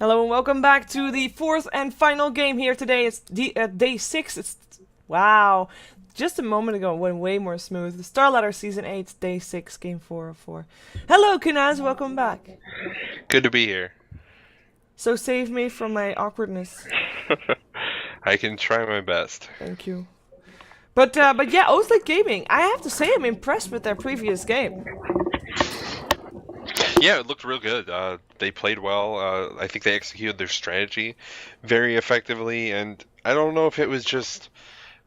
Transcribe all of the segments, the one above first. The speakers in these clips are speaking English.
Hello and welcome back to the fourth and final game here today. It's day 6. Wow. Just a moment ago it went way more smooth. The StarLadder Season 8, Day 6, Game 4 of 4. Hello Kunaz, welcome back. Good to be here. So save me from my awkwardness. I can try my best. Thank you. But yeah, OSG Gaming, I have to say I'm impressed with their previous game. Yeah, it looked real good. They played well. I think they executed their strategy very effectively, and I don't know if it was just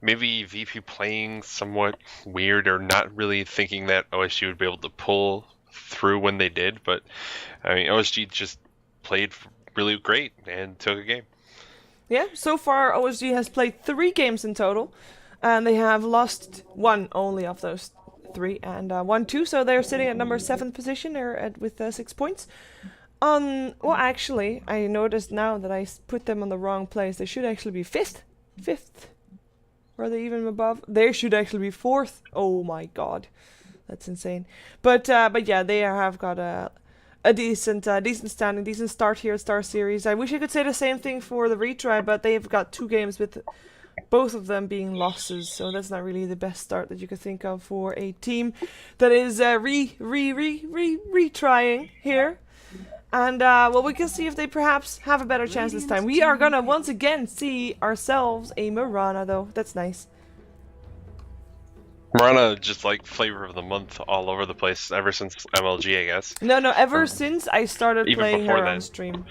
maybe VP playing somewhat weird or not really thinking that OSG would be able to pull through when they did, but I mean, OSG just played really great and took a game. Yeah, so far OSG has played 3 games in total, and they have lost 1 only of those 3 and won 2, so they're sitting at number 7th position with 6 points. Well, actually, I noticed now that I put them on the wrong place. They should actually be 5th. 5th. Are they even above? They should actually be 4th. Oh my god, that's insane. But yeah, they have got a decent standing, decent start here at Star Series. I wish I could say the same thing for the Retry, but they've got 2 games with both of them being losses, so that's not really the best start that you could think of for a team that is retrying here. And well, we can see if they perhaps have a better chance this time. We are gonna once again see ourselves a Mirana, though. That's nice. Marana just like flavor of the month all over the place ever since MLG, I guess. No, ever since I started even playing before her then. on stream.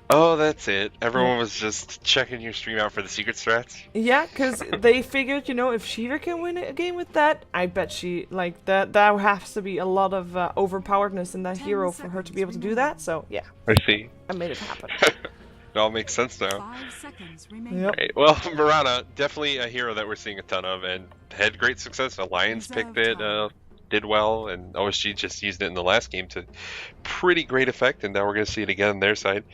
Oh, that's it. Everyone was just checking your stream out for the secret strats. Yeah, because they figured, if Shiva can win a game with that, I bet she, that has to be a lot of overpoweredness in that hero for her to be able to do that, so yeah. I see. I made it happen. It all makes sense now. 5 seconds remaining. Yep. Right. Well, Marana, definitely a hero that we're seeing a ton of, and had great success. Alliance picked it, did well, and OSG just used it in the last game to pretty great effect, and now we're going to see it again on their side.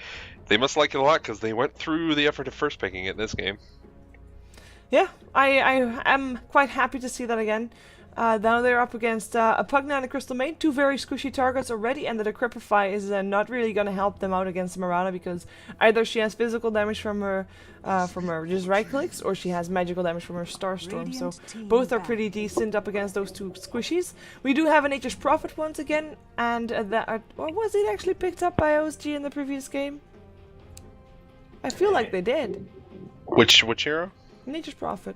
They must like it a lot because they went through the effort of first picking it in this game. Yeah, I am quite happy to see that again. Now they're up against a Pugna and a Crystal Maid, 2 very squishy targets already, and the Decrepify is not really going to help them out against Marana because either she has physical damage from her just right clicks, or she has magical damage from her Starstorm. So both are pretty decent up against those 2 squishies. We do have an Nature's Prophet once again, and or was it actually picked up by OSG in the previous game? I feel like they did. Which hero? Nature's Prophet.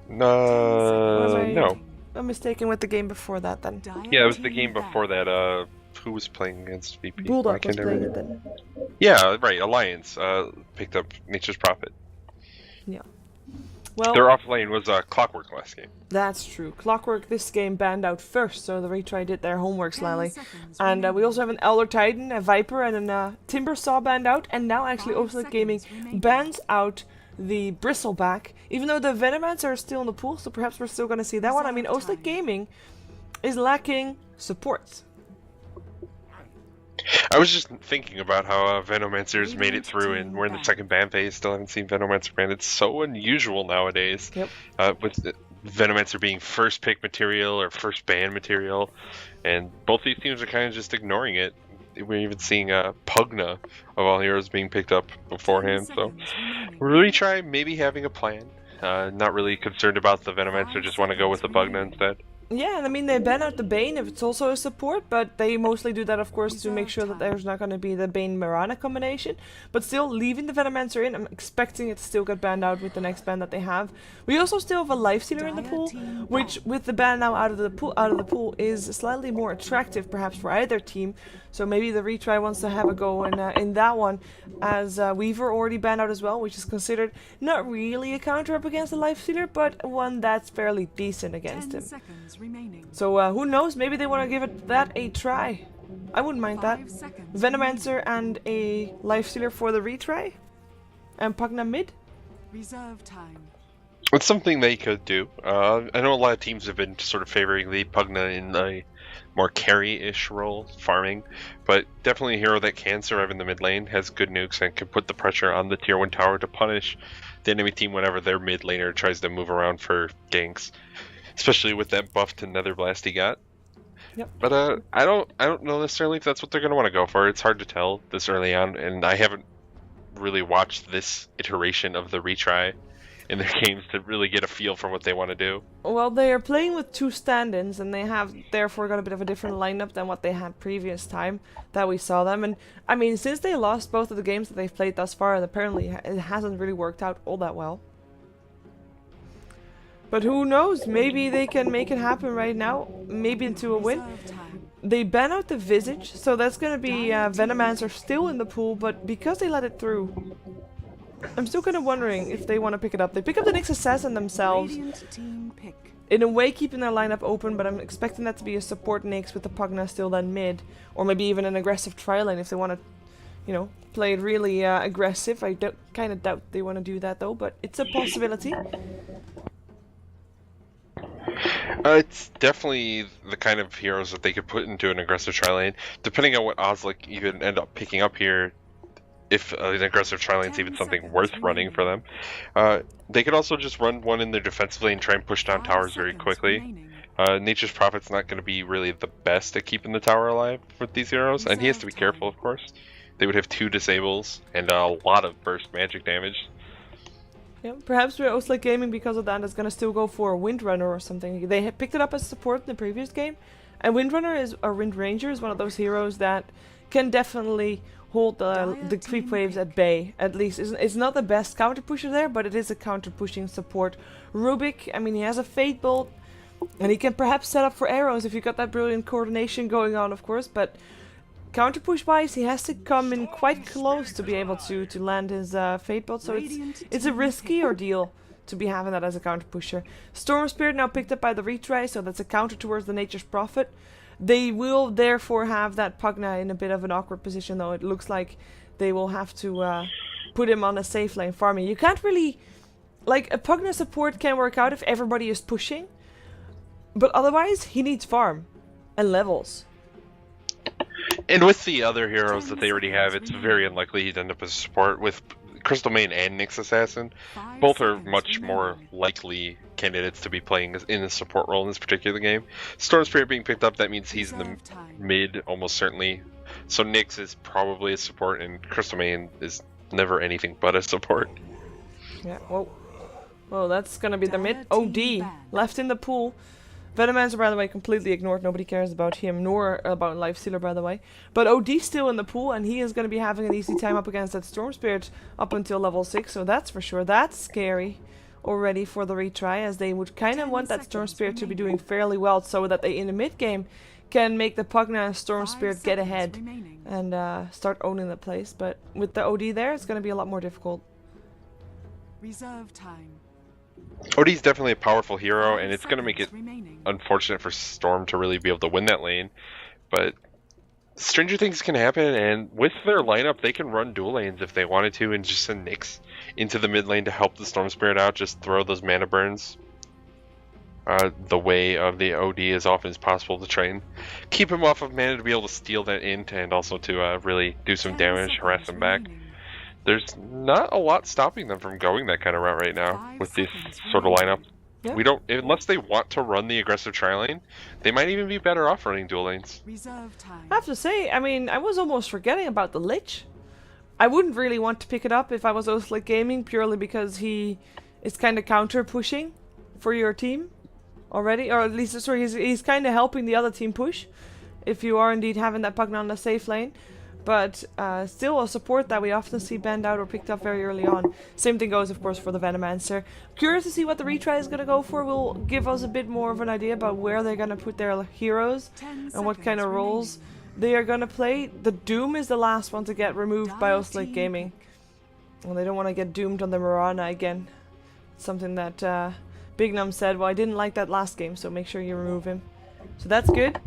No. I'm mistaken with the game before that then. Yeah, it was the game before that. Who was playing against VP? Bulldog was playing it then. Yeah, right. Alliance picked up Nature's Prophet. Yeah. Well, their off lane was Clockwork last game. That's true. Clockwork this game banned out first, so the Retry did their homework slightly. And we also have an Elder Titan, a Viper, and a Timber Saw banned out. And now actually OSG Gaming bans out the Bristleback, even though the Venomancer are still in the pool, so perhaps we're still going to see that one. I mean, OSG Gaming is lacking support. I was just thinking about how Venomancers made it through, and we're in the second ban phase. Still haven't seen Venomancer banned. It's so unusual nowadays. Yep. With Venomancer being first pick material or first ban material, and both these teams are kind of just ignoring it. We're even seeing Pugna of all heroes being picked up beforehand. So we'll retry maybe having a plan. Not really concerned about the Venomancer. Just want to go with the Pugna instead. Yeah, and I mean, they ban out the Bane if it's also a support, but they mostly do that, of course, to make sure that there's not going to be the Bane-Mirana combination. But still, leaving the Venomancer in, I'm expecting it to still get banned out with the next ban that they have. We also still have a Lifestealer in the pool, which, with the ban now out of the pool, is slightly more attractive, perhaps, for either team. So maybe the Retry wants to have a go in that one, as Weaver already banned out as well, which is considered not really a counter up against the Lifestealer, but one that's fairly decent against him. So who knows, maybe they want to give that a try. I wouldn't mind that. Venomancer and a Lifestealer for the Retry, and Pugna mid. Reserve time. It's something they could do. I know a lot of teams have been sort of favoring the Pugna in a more carry-ish role, farming, but definitely a hero that can survive in the mid lane, has good nukes, and can put the pressure on the tier 1 tower to punish the enemy team whenever their mid laner tries to move around for ganks, especially with that buff to Nether Blast he got. Yep. But I don't know necessarily if that's what they're going to want to go for. It's hard to tell this early on, and I haven't really watched this iteration of the retry in their games to really get a feel for what they want to do. Well, they are playing with 2 stand-ins, and they have therefore got a bit of a different lineup than what they had previous time that we saw them. And I mean, since they lost both of the games that they've played thus far, apparently it hasn't really worked out all that well. But who knows? Maybe they can make it happen right now. Maybe into a win. Reserve time. They ban out the VIII, so that's gonna be Venomancer still in the pool, but because they let it through, I'm still kind of wondering if they want to pick it up. They pick up the Nyx Assassin themselves, Radiant team pick. in a way keeping their lineup open, but I'm expecting that to be a support Nyx with the Pugna still then mid, or maybe even an aggressive tri-lane if they want to, you know, play it really aggressive. I kind of doubt they want to do that though, but it's a possibility. It's definitely the kind of heroes that they could put into an aggressive tri-lane. Depending on what Ozlik even end up picking up here, if an aggressive tri-lane is even something worth running for them. They could also just run one in their defensive lane, try and push down 5 towers very seconds quickly. remaining. Nature's Prophet's not going to be really the best at keeping the tower alive with these heroes, and he has to be careful, of course. They would have 2 disables and a lot of burst magic damage. Yeah, perhaps we're Oslo Gaming because of that is gonna still go for a Windrunner or something. They had picked it up as support in the previous game, and Windrunner is or Wind Ranger is one of those heroes that can definitely hold the creep waves at bay. At least it's not the best counter pusher there, but it is a counter pushing support. Rubik, I mean, he has a Fate Bolt, and he can perhaps set up for arrows if you got that brilliant coordination going on, of course. But counter push wise, he has to come in quite close to be able to land his Fate Bolt, so it's a risky ordeal to be having that as a counter pusher. Storm Spirit now picked up by the retry, so that's a counter towards the Nature's Prophet. They will therefore have that Pugna in a bit of an awkward position, though. It looks like they will have to put him on a safe lane farming. You can't really, like, a Pugna support can work out if everybody is pushing, but otherwise he needs farm and levels. And with the other heroes that they already have, it's very unlikely he'd end up as a support. With Crystal Main and Nyx Assassin, 5 both are seconds much more remaining. likely candidates to be playing in a support role in this particular game. Storm Spirit being picked up, that means he's in the Reserve time. mid, almost certainly. So Nyx is probably a support, and Crystal Main is never anything but a support. Yeah, whoa, that's gonna be the mid. Dota OD team ban. left in the pool. Venomancer, by the way, completely ignored. Nobody cares about him, nor about Lifestealer, by the way. But OD still in the pool, and he is going to be having an easy time up against that Storm Spirit up until level 6, so that's for sure. That's scary already for the retry, as they would kind of 10 want that Storm seconds Spirit to be remaining. doing fairly well, so that they, in the mid-game, can make the Pugna and Storm 5 Spirit get seconds ahead remaining. and start owning the place. But with the OD there, it's going to be a lot more difficult. Reserve time. OD's definitely a powerful hero, 5 and it's going to make it seconds remaining. unfortunate for Storm to really be able to win that lane. But stranger things can happen, and with their lineup, they can run dual lanes if they wanted to, and just send Nyx into the mid lane to help the Storm Spirit out. Just throw those mana burns the way of the OD as often as possible to try and keep him off of mana to be able to steal that int, and also to really do some 10 damage, harass seconds him back. remaining. There's not a lot stopping them from going that kind of route right now 5 with this seconds sort of lineup. remaining. Yeah. We don't, unless they want to run the aggressive tri lane, they might even be better off running dual lanes. Reserve time. I have to say, I mean, I was almost forgetting about the Lich. I wouldn't really want to pick it up if I was Oslo Gaming, purely because he is kind of counter pushing for your team already, or at least, sorry, he's kind of helping the other team push if you are indeed having that Pugna on the safe lane. But still a support that we often see banned out or picked up very early on. Same thing goes, of course, for the Venomancer. Curious to see what the retry is going to go for. Will give us a bit more of an idea about where they're going to put their heroes 10 and what kind of seconds roles remaining. they are going to play. The Doom is the last one to get removed by Dire Oslo team Gaming. And they don't want to get doomed on the Mirana again. Something that Big Num said, well, I didn't like that last game, so make sure you remove him. So that's good.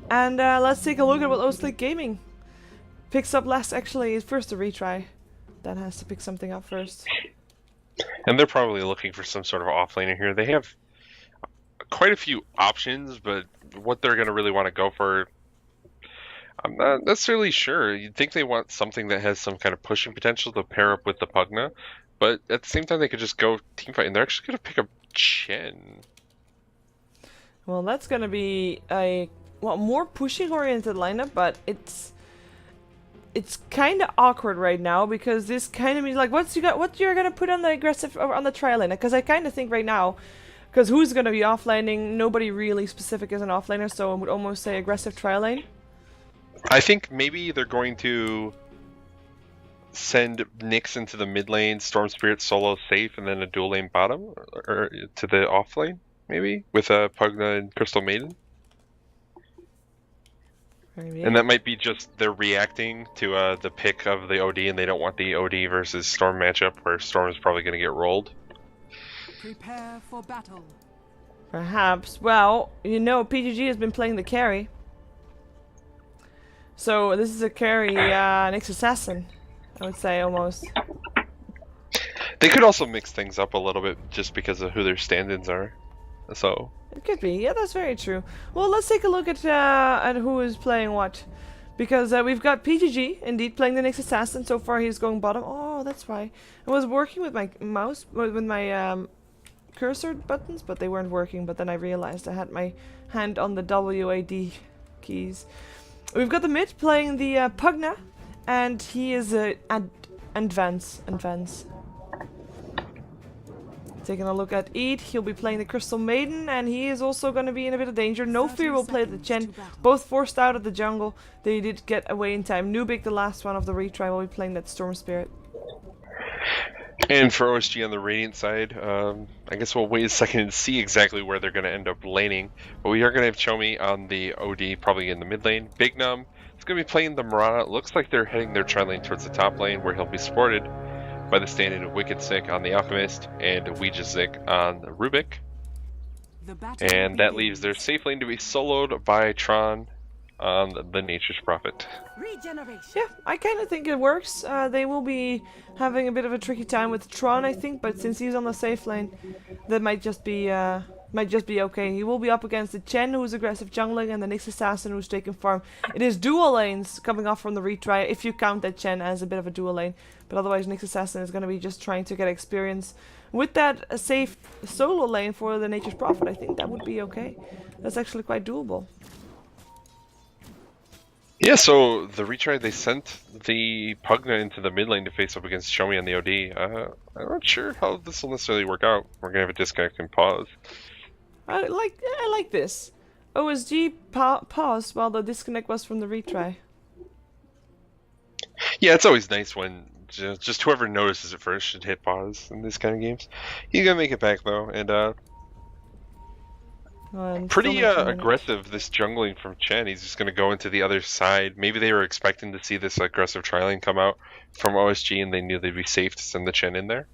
And let's take a look at what Oslo Gaming picks up last. Actually, is first a retry. That has to pick something up first. And they're probably looking for some sort of offlaner here. They have quite a few options, but what they're going to really want to go for, I'm not necessarily sure. You'd think they want something that has some kind of pushing potential to pair up with the Pugna, but at the same time they could just go teamfight, and they're actually going to pick up Chen. Well, that's going to be a well, more pushing oriented lineup, but it's kind of awkward right now because this kind of means like what you're gonna put on the aggressive or on the tri laner, because I kind of think right now, because who's gonna be offlaning? Nobody really specific is an offlaner, so I would almost say aggressive tri lane. I think maybe they're going to send Nyx into the mid lane, Storm Spirit solo safe, and then a dual lane bottom or to the off lane maybe with a Pugna and Crystal Maiden. Maybe. And that might be just they're reacting to the pick of the OD, and they don't want the OD versus Storm matchup where Storm is probably going to get rolled. Prepare for battle. Perhaps. Well, you know, PGG has been playing the carry. So this is a carry Nyx Assassin, I would say, almost. They could also mix things up a little bit just because of who their stand-ins are. So It could be. Yeah, that's very true. Well, let's take a look at who is playing what. Because we've got PGG, indeed, playing the Nyx Assassin. So far, he's going bottom. Oh, that's why. I was working with my mouse, with my cursor buttons, but they weren't working. But then I realized I had my hand on the WAD keys. We've got the mid playing the Pugna, and he is advance. Taking a look at Eid, he'll be playing the Crystal Maiden, and he is also going to be in a bit of danger. No Fear will play the Chen, both forced out of the jungle. They did get away in time. Nubik, the last one of the retry, will be playing that Storm Spirit. And for OSG on the Radiant side, I guess we'll wait a second and see exactly where they're going to end up laning. But we are going to have Chomi on the OD, probably in the mid lane. Big Num is going to be playing the Mirana. It looks like they're heading their tri lane towards the top lane, where he'll be supported by the stand-in of Wicked Sick on the Alchemist and Ouija Sick on the Rubik. And that leaves their safe lane to be soloed by Tron on the Nature's Prophet. Yeah, I kind of think it works. They will be having a bit of a tricky time with Tron, I think, but since he's on the safe lane, that might just be okay. He will be up against the Chen, who's aggressive jungling, and the Nyx Assassin, who's taking farm. It is dual lanes coming off from the retry, if you count that Chen as a bit of a dual lane. But otherwise, Nyx Assassin is going to be just trying to get experience with that safe solo lane for the Nature's Prophet. I think that would be okay. That's actually quite doable. Yeah, so the retry, they sent the Pugna into the mid lane to face up against Shomi on the OD. I'm not sure how this will necessarily work out. We're going to have a disconnect and pause. I like this. OSG paused while the disconnect was from the retry. Yeah, it's always nice when just whoever notices it first should hit pause in these kind of games. He's going to make it back, though, and pretty aggressive, this jungling from Chen. He's just going to go into the other side. Maybe they were expecting to see this aggressive tri-lane come out from OSG, and they knew they'd be safe to send the Chen in there.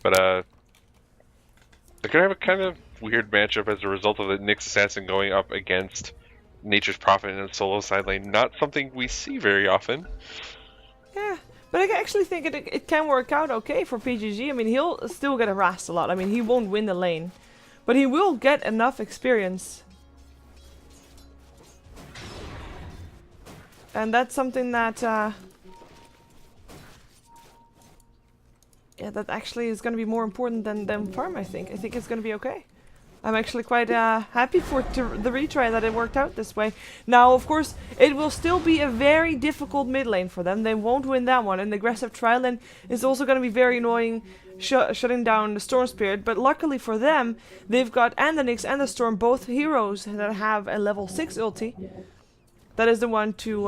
But they're going to have a kind of weird matchup as a result of the Nyx Assassin going up against Nature's Prophet in a solo side lane. Not something we see very often. Yeah, but I actually think it can work out okay for PGG. I mean, he'll still get harassed a lot. I mean, he won't win the lane, but he will get enough experience. And that's something that, yeah, that actually is going to be more important than farm, I think. I think it's going to be okay. I'm actually quite happy for the retry that it worked out this way. Now, of course, it will still be a very difficult mid lane for them. They won't win that one. And the aggressive tri-lane is also going to be very annoying, shutting down the Storm Spirit. But luckily for them, they've got and the Nyx and the Storm, both heroes that have a level 6 ulti. That is the one to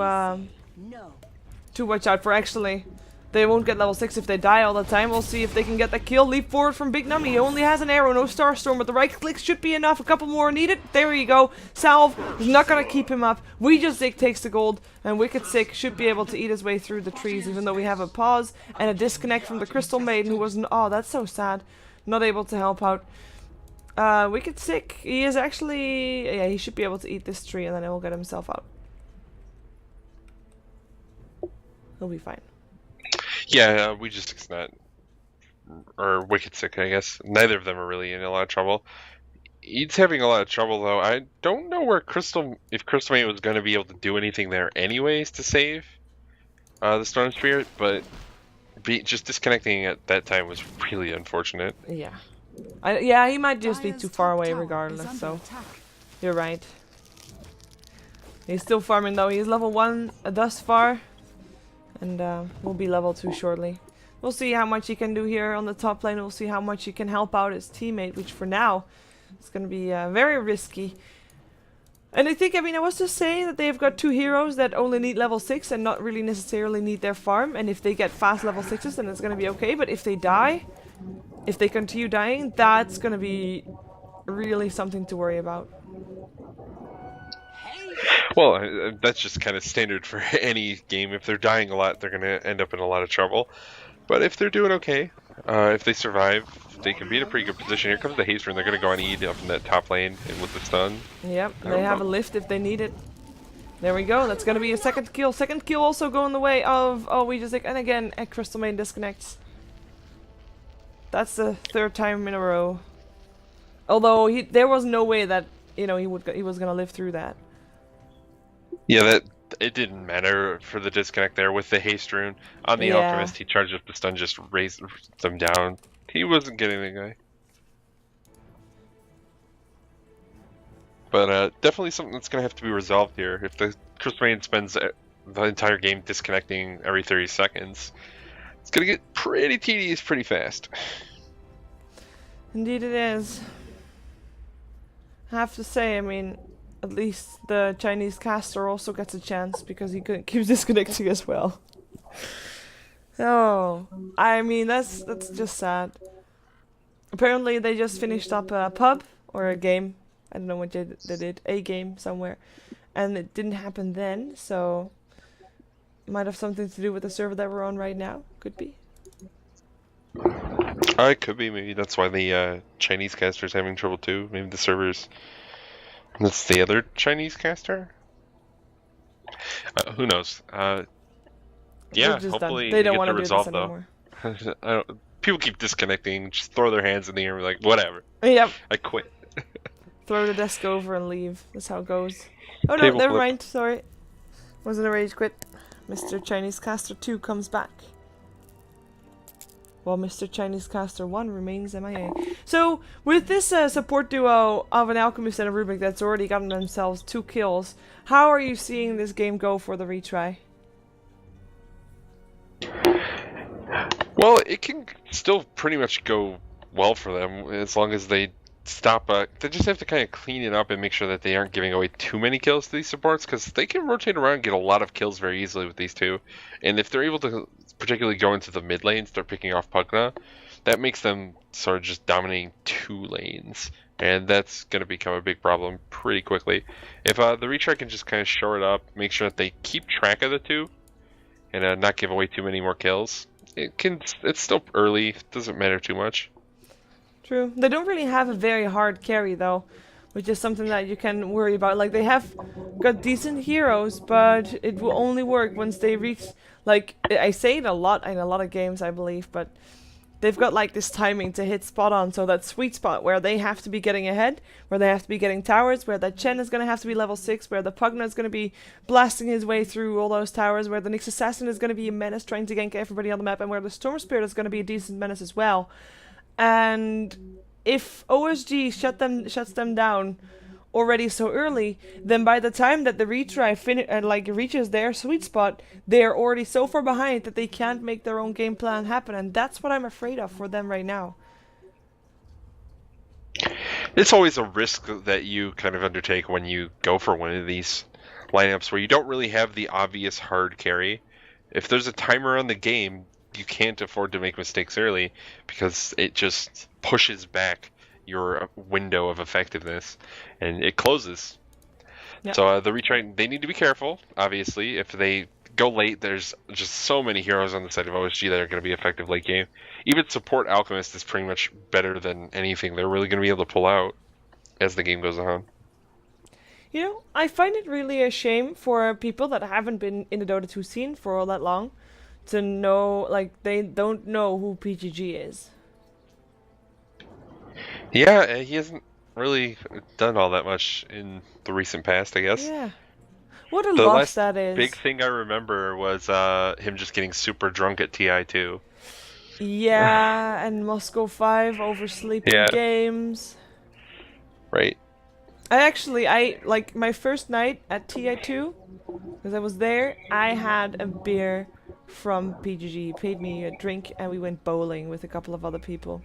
watch out for, actually. They won't get level 6 if they die all the time. We'll see if they can get that kill. Leap forward from Big Num. He only has an arrow, no Starstorm, but the right click should be enough. A couple more needed. There you go. Salve is not going to keep him up. Ouija Sick takes the gold, and Wicked Sick should be able to eat his way through the trees, even though we have a pause and a disconnect from the Crystal Maiden, who was... Oh, that's so sad. Not able to help out. Wicked Sick, he is actually... Yeah, he should be able to eat this tree, and then he will get himself out. He'll be fine. Yeah, we just not, or Wicked Sick, I guess. Neither of them are really in a lot of trouble. He's having a lot of trouble, though. I don't know where if Crystal Maiden was going to be able to do anything there anyways to save the Storm Spirit, but just disconnecting at that time was really unfortunate. Yeah. Yeah, he might just be too far away regardless, so you're right. He's still farming though. He's level 1 thus far. And will be level 2 shortly. We'll see how much he can do here on the top lane. We'll see how much he can help out his teammate, which for now is going to be very risky. And I think, I mean, I was just saying that they've got 2 heroes that only need level 6 and not really necessarily need their farm. And if they get fast level 6s, then it's going to be okay. But if they die, if they continue dying, that's going to be really something to worry about. Well, that's just kind of standard for any game. If they're dying a lot, they're going to end up in a lot of trouble. But if they're doing okay, if they survive, they can be in a pretty good position. Here comes the haste rune. They're going to go on E up in that top lane and with the stun. Yep, they have a lift if they need it. There we go. That's going to be a second kill. Second kill also going the way of... Oh, we just... And again, a Crystal Main disconnects. That's the 3rd time in a row. Although, there was no way that, you know, he was going to live through that. Yeah, it didn't matter for the disconnect there with the haste rune. On the Alchemist, he charged up the stun, just raised them down. He wasn't getting the guy. But definitely something that's going to have to be resolved here. If the Crystal Main spends the entire game disconnecting every 30 seconds, it's going to get pretty tedious pretty fast. Indeed it is. I have to say, I mean... At least the Chinese caster also gets a chance because he keeps disconnecting as well. Oh, I mean that's just sad. Apparently they just finished up a pub or a game. I don't know what they did, a game somewhere, and it didn't happen then. So might have something to do with the server that we're on right now. Could be. It could be. Maybe that's why the Chinese caster's having trouble too. Maybe the servers. That's the other Chinese caster? Who knows? Yeah, hopefully they don't want to resolve though. People keep disconnecting, just throw their hands in the air and be like, whatever. Yep. I quit. Throw the desk over and leave. That's how it goes. Oh no, never mind. Sorry. Wasn't a rage quit. Mr. Chinese Caster 2 comes back. While Mr. Chinese Caster 1 remains MIA. So, with this support duo of an Alchemist and a Rubik that's already gotten themselves 2 kills, how are you seeing this game go for the retry? Well, it can still pretty much go well for them as long as they stop. They just have to kind of clean it up and make sure that they aren't giving away too many kills to these supports, because they can rotate around and get a lot of kills very easily with these two. And if they're able to particularly go into the mid lane, start picking off Pugna, that makes them sort of just dominating 2 lanes. And that's going to become a big problem pretty quickly. If the retry can just kind of shore it up, make sure that they keep track of the 2, and not give away too many more kills, it's still early, it doesn't matter too much. True. They don't really have a very hard carry though, which is something that you can worry about. Like, they have got decent heroes, but it will only work once they reach, like, I say it a lot in a lot of games, I believe, but they've got like this timing to hit spot on, so that sweet spot where they have to be getting ahead, where they have to be getting towers, where that Chen is going to have to be level 6, where the Pugna is going to be blasting his way through all those towers, where the Nyx Assassin is going to be a menace trying to gank everybody on the map, and where the Storm Spirit is going to be a decent menace as well. And if OSG shuts them down already so early, then by the time that the retry reaches their sweet spot, they're already so far behind that they can't make their own game plan happen, and that's what I'm afraid of for them right now. It's always a risk that you kind of undertake when you go for one of these lineups where you don't really have the obvious hard carry. If there's a timer on the game, you can't afford to make mistakes early, because it just pushes back your window of effectiveness and it closes. Yep. So the retry, they need to be careful. Obviously, if they go late, there's just so many heroes on the side of OSG that are going to be effective late game. Even support Alchemist is pretty much better than anything they're really going to be able to pull out as the game goes on. You know, I find it really a shame for people that haven't been in the Dota 2 scene for all that long to know, like, they don't know who PGG is. Yeah, he hasn't really done all that much in the recent past, I guess. Yeah. What a loss that is. The big thing I remember was him just getting super drunk at TI2. Yeah, and Moscow 5 oversleeping games. Right. I like my first night at TI2, because I was there, I had a beer from PGG. He paid me a drink and we went bowling with a couple of other people.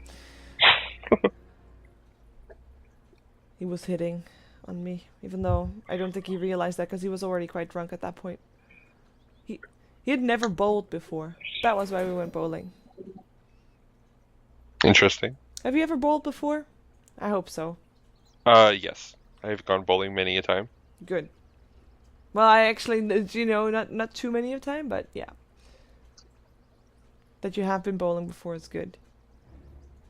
He was hitting on me, even though I don't think he realized that because he was already quite drunk at that point. He had never bowled before. That was why we went bowling. Interesting. Have you ever bowled before? I hope so. Yes. I've gone bowling many a time. Good. Well, I actually, you know, not too many of time, but yeah. That you have been bowling before is good.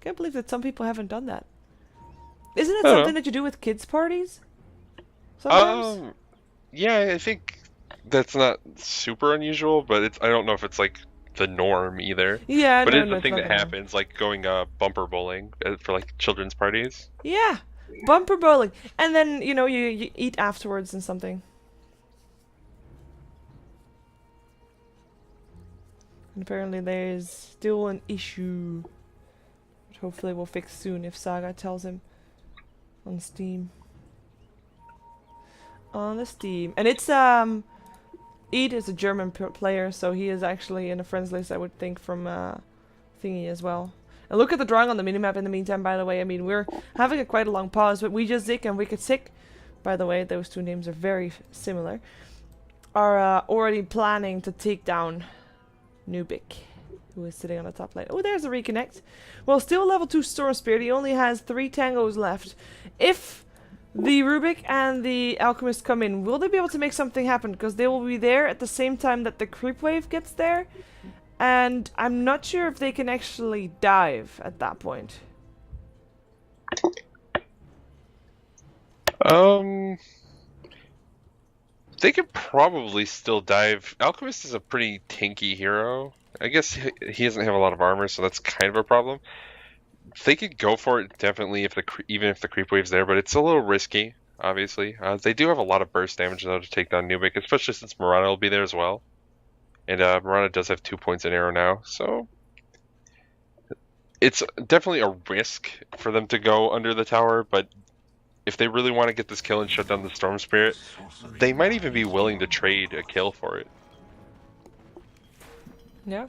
Can't believe that some people haven't done that. Isn't it something that you do with kids' parties? Sometimes? Yeah, I think that's not super unusual, but I don't know if it's like the norm either. Yeah, but no, it's no, the thing not that the norm. happens, like going bumper bowling for like children's parties. Yeah, bumper bowling, and then you know you eat afterwards and something. And apparently there is still an issue, which hopefully we'll fix soon if Saga tells him on Steam. On the Steam, and it's Eid is a German player, so he is actually in a friends list, I would think, from Thingy as well. And look at the drawing on the minimap in the meantime, by the way. I mean, we're having quite a long pause, but We Just Zik and Wicked Sick, by the way, those two names are very similar, are already planning to take down Nubik, who is sitting on the top lane. Oh, there's a reconnect. Well, still level 2 Storm Spear. He only has 3 tangos left. If the Rubik and the Alchemist come in, will they be able to make something happen? Because they will be there at the same time that the creep wave gets there. And I'm not sure if they can actually dive at that point. They could probably still dive. Alchemist is a pretty tanky hero. I guess he doesn't have a lot of armor, so that's kind of a problem. They could go for it definitely even if the creep wave's there, but it's a little risky. Obviously, they do have a lot of burst damage though to take down Nubik, especially since Mirana will be there as well. And Mirana does have 2 points in arrow now, so it's definitely a risk for them to go under the tower. But if they really want to get this kill and shut down the Storm Spirit, they might even be willing to trade a kill for it. Yeah,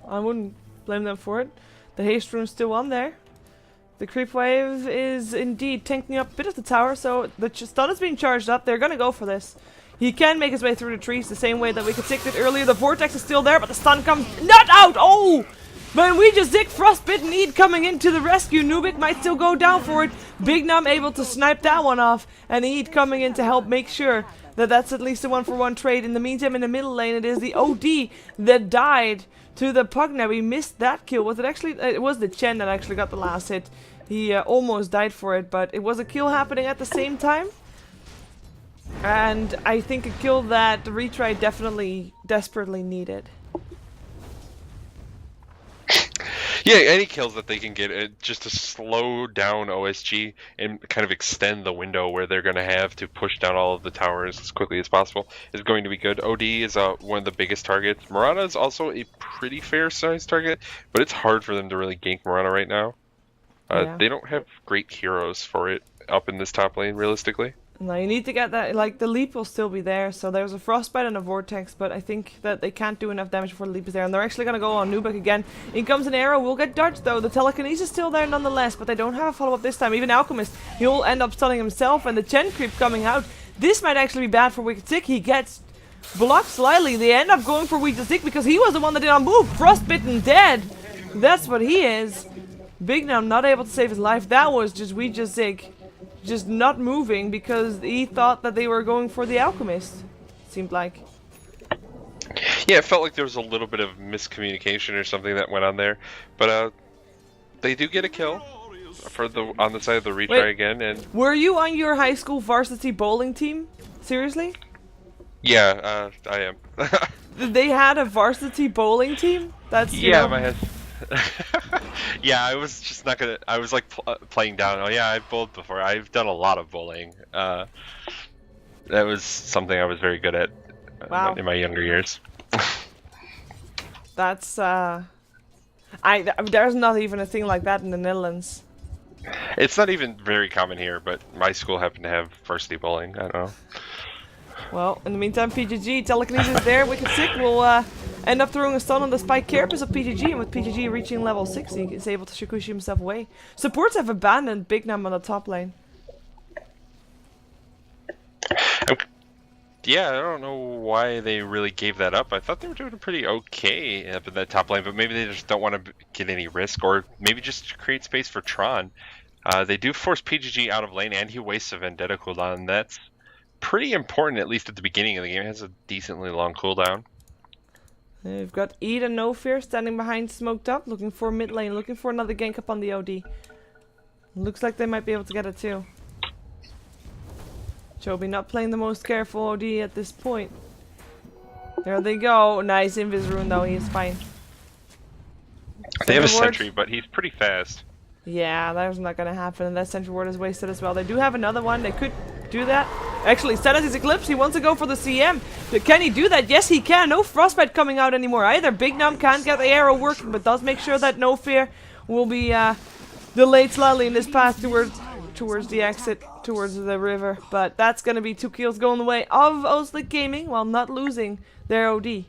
I wouldn't blame them for it. The haste rune's still on there. The creep wave is indeed tanking up a bit of the tower, so the stun is being charged up. They're gonna go for this. He can make his way through the trees the same way that we could Zik did earlier. The vortex is still there, but the stun comes not out. Oh! But We Just Zik, Frostbitten Eid coming into the rescue. Nubik might still go down for it. Big Num able to snipe that one off, and Eid coming in to help make sure that that's at least a 1-for-1 trade. In the meantime, in the middle lane, it is the OD that died to the Pugna. We missed that kill. Was it actually? It was the Chen that actually got the last hit. He almost died for it, but it was a kill happening at the same time. And I think a kill that Retry definitely desperately needed. Yeah, any kills that they can get just to slow down OSG and kind of extend the window where they're going to have to push down all of the towers as quickly as possible is going to be good. OD is one of the biggest targets. Mirana is also a pretty fair-sized target, but it's hard for them to really gank Mirana right now. Yeah. They don't have great heroes for it up in this top lane, realistically. No, you need to get that, like, the leap will still be there, so there's a frostbite and a vortex, but I think that they can't do enough damage before the leap is there, and they're actually gonna go on Nubik again. In comes an arrow, we'll get dodged though, the telekinesis is still there nonetheless, but they don't have a follow-up this time. Even Alchemist, he'll end up stunning himself, and the Chen creep coming out. This might actually be bad for Wicked Sick. He gets blocked slightly. They end up going for Wicked Sick because he was the one that did not move. Frostbitten dead. That's what he is. Big Num not able to save his life. That was just We Just Zik just not moving because he thought that they were going for the Alchemist. Seemed like. Yeah, it felt like there was a little bit of miscommunication or something that went on there, but they do get a kill on the side of the retry. Wait, again. And were you on your high school varsity bowling team? Seriously? Yeah, I am. They had a varsity bowling team? That's yeah, my head. Yeah, I was just not gonna. I was like playing down. Oh yeah, I've bowled before. I've done a lot of bowling. That was something I was very good at in my younger years. That's there's not even a thing like that in the Netherlands. It's not even very common here, but my school happened to have varsity bowling. I don't know. Well, in the meantime, PGG, telekinesis there, Wicked Sick will end up throwing a stun on the Spike Carapace of PGG, and with PGG reaching level 6, he is able to Shikushi himself away. Supports have abandoned Big Nam on the top lane. Yeah, I don't know why they really gave that up. I thought they were doing pretty okay up in that top lane, but maybe they just don't want to get any risk, or maybe just to create space for Tron. They do force PGG out of lane, and he wastes a Vendetta cooldown. That's pretty important, at least at the beginning of the game. It has a decently long cooldown. We've got Eid and No Fear standing behind Smoked Up, looking for mid lane, looking for another gank up on the OD. Looks like they might be able to get it too. Chobi not playing the most careful OD at this point. There they go. Nice Invis rune though, he is fine. They have a Sentry ward. sentry, but he's pretty fast. Yeah, that was not gonna happen, and that Sentry Ward is wasted as well. They do have another one, they could do that. Actually, set as his Eclipse, he wants to go for the CM. But can he do that? Yes, he can. No Frostbite coming out anymore either. Big Num can't get the arrow working, but does make sure that No Fear will be delayed slightly in this path towards the exit, towards the river. But that's gonna be 2 kills going the way of Oslick Gaming, while not losing their OD.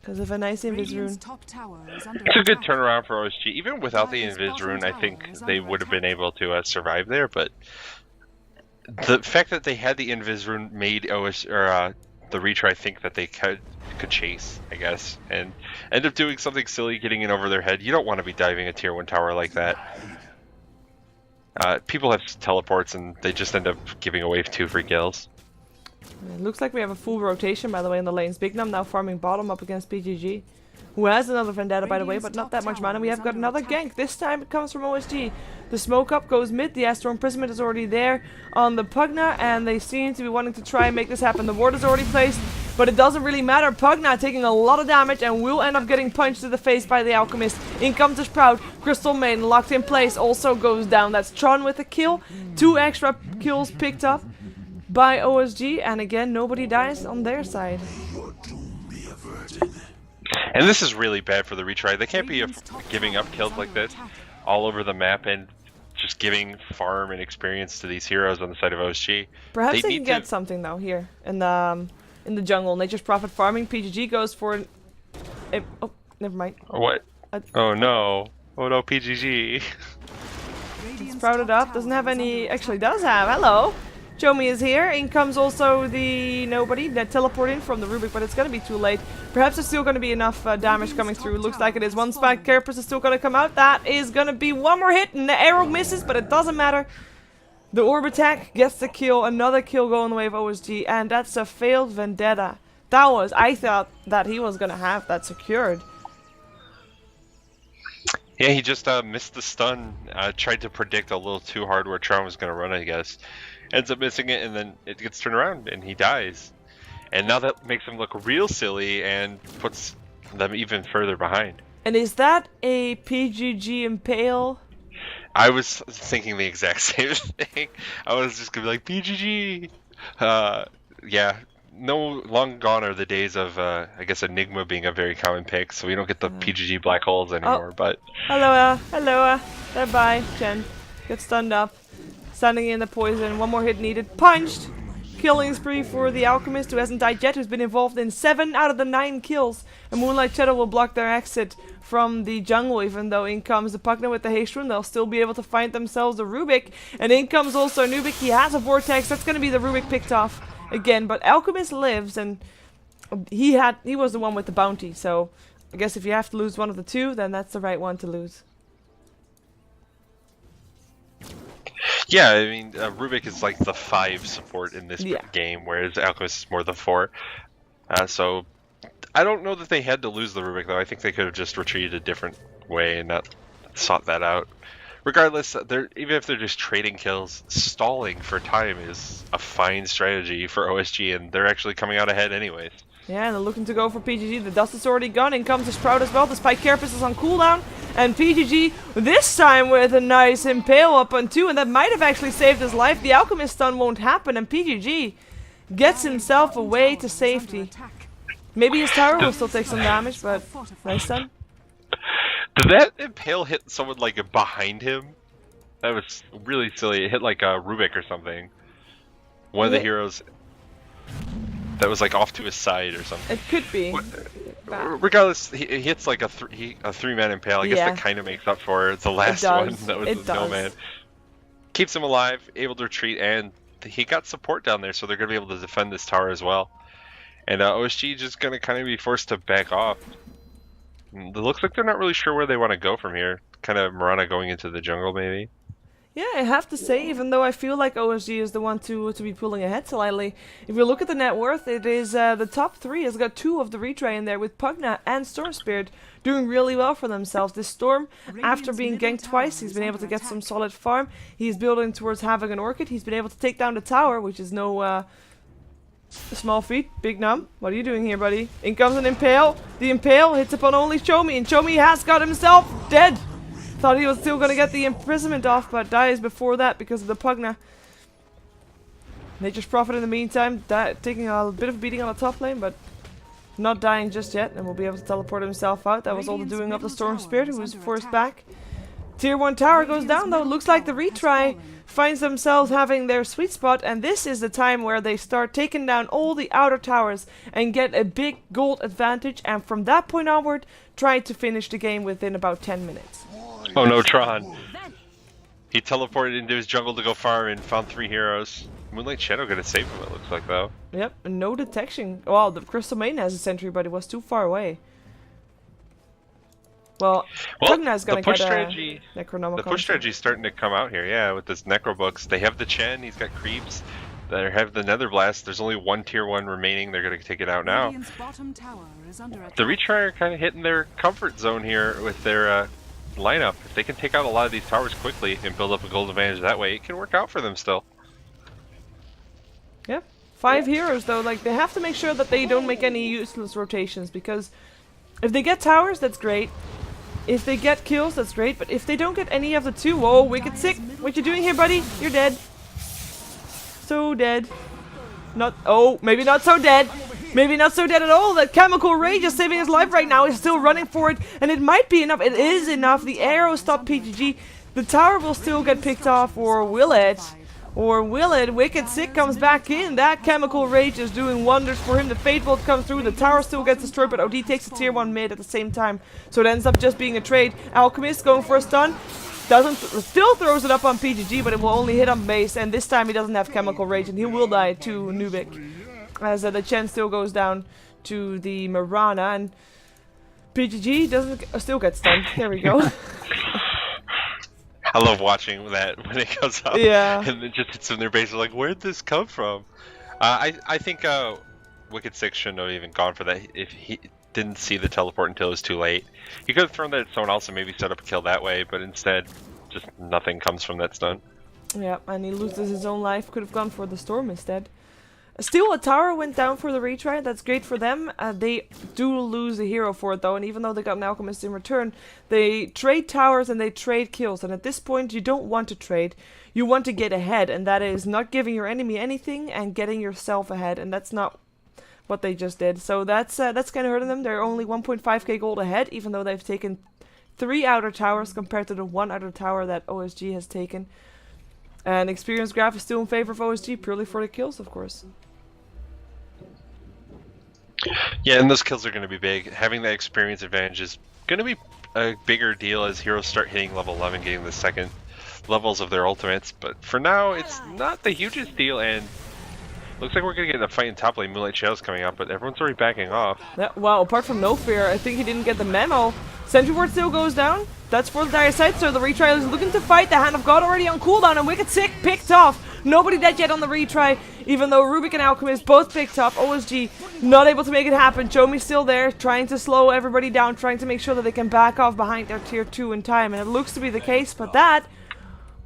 Because of a nice Invis rune. It's a good turnaround for OSG. Even without the Invis rune, I think they would have been able to survive there, but the fact that they had the Invis rune made the Retry think that they could chase, I guess, and end up doing something silly, getting in over their head. You don't want to be diving a tier 1 tower like that. People have teleports and they just end up giving away 2 free kills. It looks like we have a full rotation, by the way, in the lanes. Big Num now farming bottom up against PGG, who has another Vendetta, by the way, but not that much mana. We have got another gank. This time it comes from OSG. The smoke up goes mid. The Astro Imprisonment is already there on the Pugna, and they seem to be wanting to try and make this happen. The ward is already placed, but it doesn't really matter. Pugna taking a lot of damage and will end up getting punched to the face by the Alchemist. In comes the Sprout. Crystal Maiden locked in place also goes down. That's Tron with a kill. 2 extra kills picked up by OSG, and again, nobody dies on their side. And this is really bad for the Retry. They can't be giving up kills like this all over the map and just giving farm and experience to these heroes on the side of OSG. Perhaps they can get something though here in the jungle. Nature's Prophet farming. PGG goes for oh, never mind. What? Oh no. Oh no, PGG. Sprouted up. Doesn't have any. Actually, does have. Hello. Chomi is here. In comes also the nobody that teleporting from the Rubik, but it's gonna be too late. Perhaps there's still gonna be enough damage coming through. Looks like it is. 1 Spike Carapace is still gonna come out. That is gonna be 1 more hit, and the arrow misses, but it doesn't matter. The orb attack gets the kill. Another kill going the way of OSG, and that's a failed Vendetta. I thought that he was gonna have that secured. Yeah, he just missed the stun. Tried to predict a little too hard where Tron was gonna run, I guess. Ends up missing it, and then it gets turned around, and he dies. And now that makes him look real silly and puts them even further behind. And is that a PGG Impale? I was thinking the exact same thing. I was just gonna be like, PGG! Yeah, no, long gone are the days of, I guess, Enigma being a very common pick, so we don't get the PGG black holes anymore, but... Hello, bye-bye, Jen. Get stunned up. Standing in the poison. 1 more hit needed. Punched! Killing spree for the Alchemist, who hasn't died yet, who's been involved in 7 out of the 9 kills. And Moonlight Shadow will block their exit from the jungle, even though in comes the Pugna with the haste rune. They'll still be able to find themselves a Rubik. And in comes also Nubik. He has a Vortex. That's going to be the Rubik picked off again. But Alchemist lives, and he was the one with the bounty. So I guess if you have to lose one of the 2, then that's the right one to lose. Yeah, I mean, Rubik is like the 5 support in this game, whereas Alchemist is more the 4. So, I don't know that they had to lose the Rubik, though. I think they could have just retreated a different way and not sought that out. Regardless, even if they're just trading kills, stalling for time is a fine strategy for OSG, and they're actually coming out ahead anyways. Yeah, and they're looking to go for PGG. The dust is already gone. In comes the Sprout as well. The Spike Carapace is on cooldown. And PGG, this time with a nice Impale up on 2. And that might have actually saved his life. The Alchemist stun won't happen. And PGG gets himself away to safety. Maybe his tower will still take some damage, but nice stun. Did that Impale hit someone like behind him? That was really silly. It hit like a Rubik or something. One of the heroes that was like off to his side or something. It could be. Regardless, he hits like a three-man impale. I guess that kind of makes up for the last one. That was the no-man. Keeps him alive, able to retreat, and he got support down there, so they're going to be able to defend this tower as well. And OSG just going to kind of be forced to back off. It looks like they're not really sure where they want to go from here. Kind of Mirana going into the jungle, maybe. Yeah, I have to say, even though I feel like OSG is the one to be pulling ahead slightly, if you look at the net worth, it is the top 3 has got 2 of the Retry in there, with Pugna and Storm Spirit doing really well for themselves. This Storm, after being ganked twice, he's been able to get some solid farm. He's building towards having an Orchid. He's been able to take down the tower, which is no small feat. Big Num, what are you doing here, buddy? In comes an Impale. The Impale hits upon only Chomi, and Chomi has got himself dead. Thought he was still gonna get the imprisonment off, but dies before that because of the Pugna. Nature's Prophet in the meantime, taking a bit of a beating on the top lane, but not dying just yet, and will be able to teleport himself out. That was all the doing of the Storm Spirit, who was forced back. Tier 1 tower goes down though. Looks like the Retry finds themselves having their sweet spot, and this is the time where they start taking down all the outer towers and get a big gold advantage, and from that point onward, try to finish the game within about 10 minutes. Oh no, Tron. He teleported into his jungle to go farm and found 3 heroes. Moonlight Shadow gonna save him, it looks like, though. Yep, no detection. Well, the Crystal Maiden has a sentry, but it was too far away. Well, Pugna's gonna get a Necronomicon. The push strategy is starting to come out here, yeah, with this Necro books. They have the Chen, he's got creeps. They have the Nether Blast. There's only 1 tier 1 remaining. They're gonna take it out now. The Retry are kind of hitting their comfort zone here with their lineup. If they can take out a lot of these towers quickly and build up a gold advantage that way, it can work out for them still. Yep. 5 heroes though, like they have to make sure that they don't make any useless rotations, because if they get towers, that's great. If they get kills, that's great, but if they don't get any of the 2, whoa, Wicked Sick, what you doing here, buddy? You're dead. So dead. Not, oh, maybe not so dead. Maybe not so dead at all. That Chemical Rage is saving his life right now. He's still running for it, and it might be enough. It is enough. The arrow stopped PGG. The tower will still get picked off, or will it? Or will it? Wicked Sick comes back in. That Chemical Rage is doing wonders for him. The Fate Bolt comes through. The tower still gets destroyed, but OD takes a tier 1 mid at the same time. So it ends up just being a trade. Alchemist going for a stun. Still throws it up on PGG, but it will only hit on base. And this time he doesn't have Chemical Rage, and he will die to Nubik. As the Chen still goes down to the Mirana, and PGG doesn't still get stunned. There we go. I love watching that when it comes up. Yeah. And then just hits in their base. Like, where'd this come from? I think Wicked Six shouldn't have even gone for that if he didn't see the teleport until it was too late. He could have thrown that at someone else and maybe set up a kill that way, but instead, just nothing comes from that stun. Yeah, and he loses his own life. Could have gone for the Storm instead. Still, a tower went down for the Retry. That's great for them. They do lose a hero for it though, and even though they got an Alchemist in return, they trade towers and they trade kills. And at this point, you don't want to trade. You want to get ahead, and that is not giving your enemy anything and getting yourself ahead. And that's not what they just did. So that's kind of hurting them. They're only 1.5k gold ahead, even though they've taken 3 outer towers compared to the 1 outer tower that OSG has taken. And experience graph is still in favor of OSG, purely for the kills, of course. Yeah, and those kills are going to be big. Having that experience advantage is going to be a bigger deal as heroes start hitting level 11, getting the second levels of their ultimates. But for now, it's not the hugest deal, and looks like we're going to get a fight in top lane. Moonlight Shadow's coming up, but everyone's already backing off. Yeah, well, apart from No Fear, I think he didn't get the memo. Sentry Ward still goes down. That's for the dire side, so the Retry is looking to fight. The Hand of God already on cooldown, and Wicked Sick picked off. Nobody dead yet on the Retry, even though Rubik and Alchemist both picked up. OSG not able to make it happen. Chomi's still there, trying to slow everybody down, trying to make sure that they can back off behind their tier 2 in time, and it looks to be the case, but that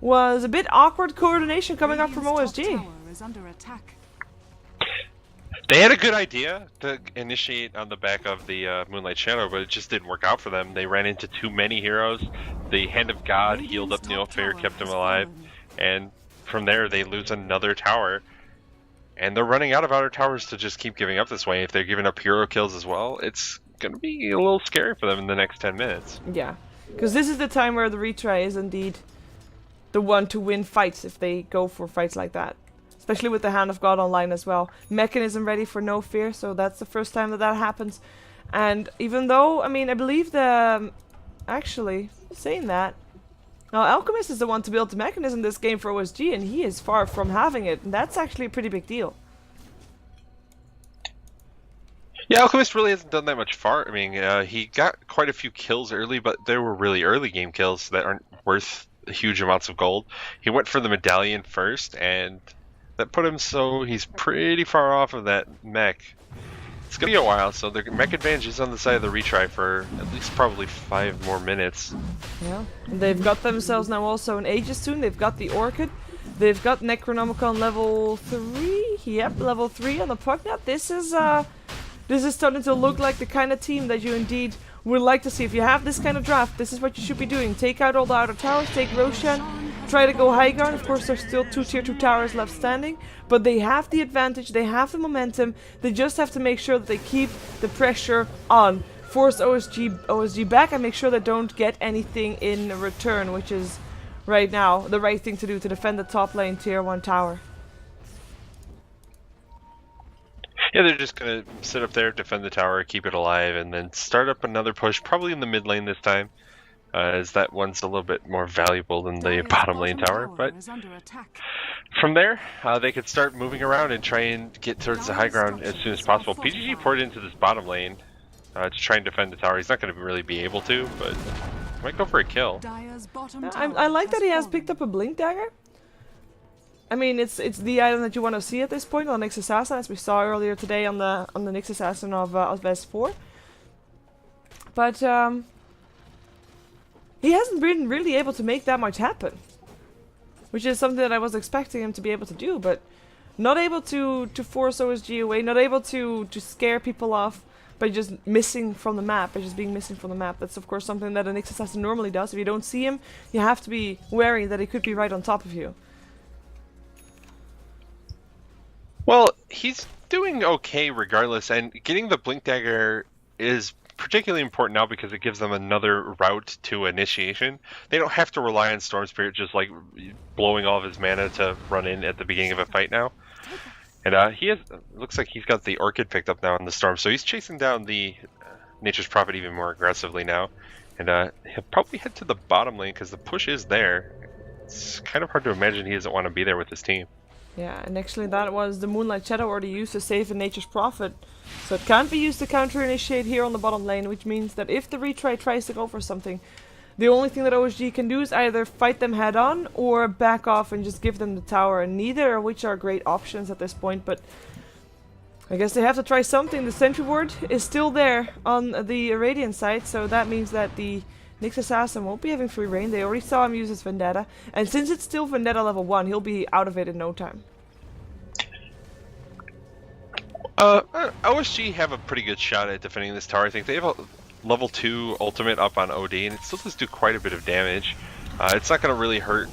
was a bit awkward coordination coming up from OSG. They had a good idea to initiate on the back of the Moonlight Shadow, but it just didn't work out for them. They ran into too many heroes. The Hand of God healed up Neofair, kept him alive, and from there they lose another tower. And they're running out of outer towers to just keep giving up this way. If they're giving up hero kills as well, it's going to be a little scary for them in the next 10 minutes. Yeah, because this is the time where the Retry is indeed the one to win fights if they go for fights like that. Especially with the Hand of God online as well. Mechanism ready for no fear, so that's the first time that happens. And even though, I mean, I believe the... actually, saying that... Now, Alchemist is the one to build the mechanism this game for OSG, and he is far from having it. And that's actually a pretty big deal. Yeah, Alchemist really hasn't done that much farming. He got quite a few kills early, but they were really early game kills that aren't worth huge amounts of gold. He went for the medallion first, and that put him so he's pretty far off of that mech. It's gonna be a while, so the mech advantage is on the side of the retry for at least probably 5 more minutes. Yeah, they've got themselves now also an Aegis soon. They've got the Orchid. They've got Necronomicon level 3. Yep, level 3 on the Pugnat. This is starting to look like the kind of team that you indeed would like to see. If you have this kind of draft, this is what you should be doing. Take out all the outer towers, take Roshan, try to go high ground. Of course, there's still 2 tier 2 towers left standing, but they have the advantage, they have the momentum. They just have to make sure that they keep the pressure on. Force OSG back and make sure they don't get anything in return, which is right now the right thing to do to defend the top lane tier 1 tower. Yeah, they're just gonna sit up there, defend the tower, keep it alive, and then start up another push, probably in the mid lane this time, as that one's a little bit more valuable than the bottom lane tower. But from there, they could start moving around and try and get towards the high ground as soon as possible. PGG poured into this bottom lane to try and defend the tower. He's not going to really be able to, but might go for a kill. I like that he has picked up a Blink Dagger. I mean, it's the item that you want to see at this point on Nyx Assassin, as we saw earlier today on the Nyx Assassin of VIII. But he hasn't been really able to make that much happen, which is something that I was expecting him to be able to do, but not able to force OSG away, not able to scare people off by just missing from the map, by just being missing from the map. That's of course something that a Nyx Assassin normally does. If you don't see him, you have to be wary that he could be right on top of you. Well, he's doing okay regardless, and getting the Blink Dagger is particularly important now because it gives them another route to initiation. They don't have to rely on Storm Spirit just like blowing all of his mana to run in at the beginning of a fight now. And he has, looks like he's got the Orchid picked up now in the Storm, so he's chasing down the Nature's Prophet even more aggressively now. And he'll probably head to the bottom lane because the push is there. It's kind of hard to imagine he doesn't want to be there with his team. Yeah, and actually that was the Moonlight Shadow already used to save a Nature's Prophet. So it can't be used to counter-initiate here on the bottom lane, which means that if the retry tries to go for something, the only thing that OSG can do is either fight them head-on or back off and just give them the tower, and neither of which are great options at this point, but I guess they have to try something. The Sentry Ward is still there on the Radiant side, so that means that the Nyx Assassin won't be having free reign. They already saw him use his Vendetta, and since it's still Vendetta level 1, he'll be out of it in no time. OSG have a pretty good shot at defending this tower. I think they have a level 2 ultimate up on OD, and it still does do quite a bit of damage. It's not going to really hurt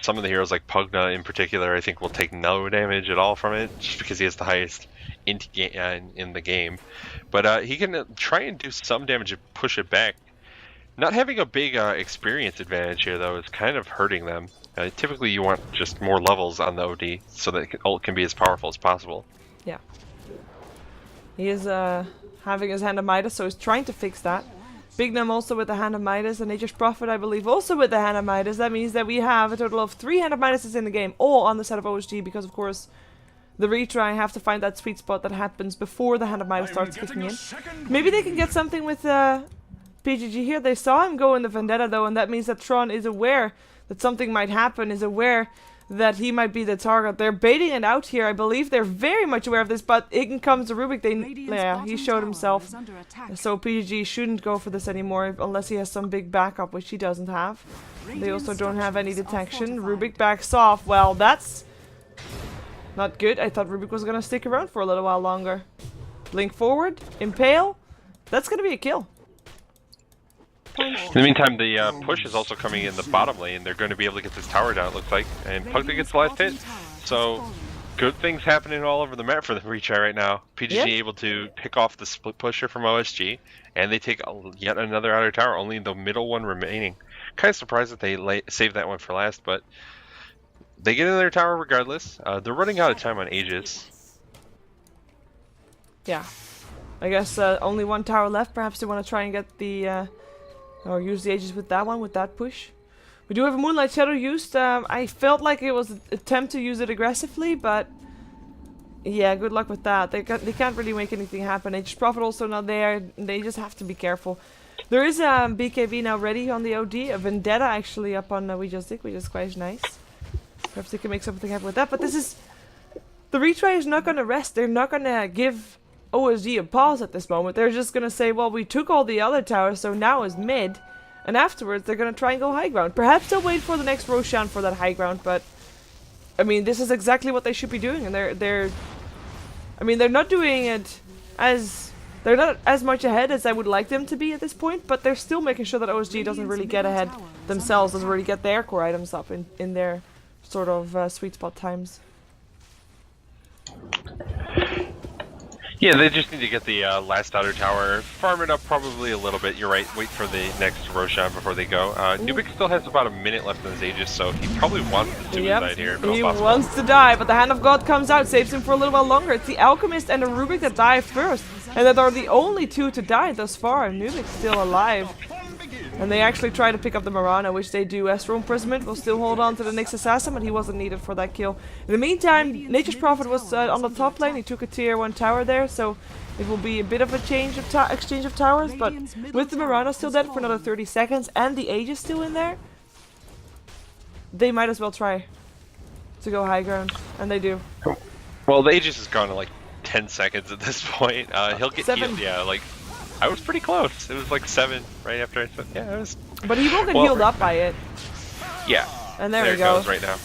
some of the heroes, like Pugna in particular. I think will take no damage at all from it, just because he has the highest int in the game. But he can try and do some damage and push it back. Not having a big experience advantage here, though, is kind of hurting them. Typically, you want just more levels on the OD so that ult can be as powerful as possible. Yeah. He is having his Hand of Midas, so he's trying to fix that. Bignum also with the Hand of Midas, and Nature's Prophet, I believe, also with the Hand of Midas. That means that we have a total of 3 Hand of Midases in the game, all on the side of OSG, because, of course, the retry have to find that sweet spot that happens before the Hand of Midas starts kicking in. Maybe they can get something with PGG here. They saw him go in the Vendetta, though, and that means that Tron is aware that something might happen, is aware that he might be the target. They're baiting it out here. I believe they're very much aware of this, but in comes the Rubik. Yeah, he showed himself. So PGG shouldn't go for this anymore unless he has some big backup, which he doesn't have. They also don't have any detection. Rubik backs off. Well, that's not good. I thought Rubik was going to stick around for a little while longer. Blink forward. Impale. That's going to be a kill. In the meantime, the push is also coming in the bottom lane. They're going to be able to get this tower down, it looks like. And Pugna gets the last hit. So, good things happening all over the map for the retry right now. PGG able to pick off the split pusher from OSG. And they take yet another outer tower, only the middle one remaining. kind of surprised that they saved that one for last, but they get in their tower regardless. They're running out of time on Aegis. Yeah. I guess only one tower left. Perhaps they want to try and get the... or use the Aegis with that one, with that push. We do have a Moonlight Shadow used. I felt like it was an attempt to use it aggressively, but... yeah, good luck with that. They can't really make anything happen. Aegis Prophet also not there. They just have to be careful. There is a BKB now ready on the OD. A Vendetta actually up on We Just Dig, which is quite nice. Perhaps they can make something happen with that. But this is... the retry is not going to rest. They're not going to give OSG a pause at this moment. They're just going to say, well, we took all the other towers, so now is mid. And afterwards, they're going to try and go high ground. Perhaps they'll wait for the next Roshan for that high ground, but... I mean, this is exactly what they should be doing. And I mean, they're not doing it as... they're not as much ahead as I would like them to be at this point, but they're still making sure that OSG doesn't really get ahead themselves, doesn't really get their core items up in their sort of sweet spot times. Yeah, they just need to get the last outer tower, farm it up probably a little bit. You're right, wait for the next Roshan before they go. Nubik still has about a minute left in his Aegis, so he probably wants the suicide here. If He possible. wants to die, but the Hand of God comes out, saves him for a little while longer. It's the Alchemist and the Rubik that die first, and that are the only two to die thus far. Nubik's still alive. And they actually try to pick up the Mirana, which they do. Astral Imprisonment will still hold on to the Nyx Assassin, but he wasn't needed for that kill. In the meantime, Nature's Prophet was on the top lane. He took a tier 1 tower there, so it will be a bit of a exchange of towers. But with the Mirana still dead for another 30 seconds and the Aegis still in there, they might as well try to go high ground, and they do. Well, the Aegis is gone in like 10 seconds at this point. He'll get 7. healed, yeah, like... I was pretty close. It was like 7 right after I said, yeah, it was... But he will get healed up by it. Yeah. And there it we go. goes right now.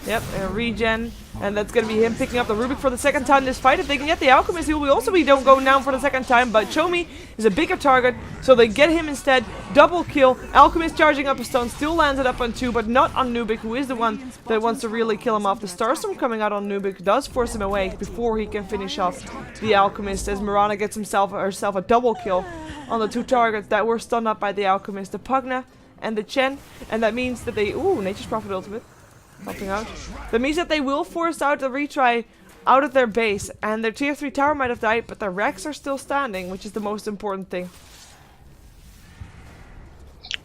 Yep, a regen. And that's going to be him picking up the Rubik for the second time this fight. If they can get the Alchemist, he will also be going down for the second time. But Chomi is a bigger target, so they get him instead. Double kill. Alchemist charging up a stone, still landed up on 2, but not on Nubik, who is the one that wants to really kill him off. The Starstorm coming out on Nubik does force him away before he can finish off the Alchemist, as Mirana gets herself a double kill on the 2 targets that were stunned up by the Alchemist, the Pugna and the Chen. And that means that they... ooh, Nature's Prophet ultimate. Helping out. That means that they will force out the retry out of their base, and their tier 3 tower might have died, but their Rex are still standing, which is the most important thing.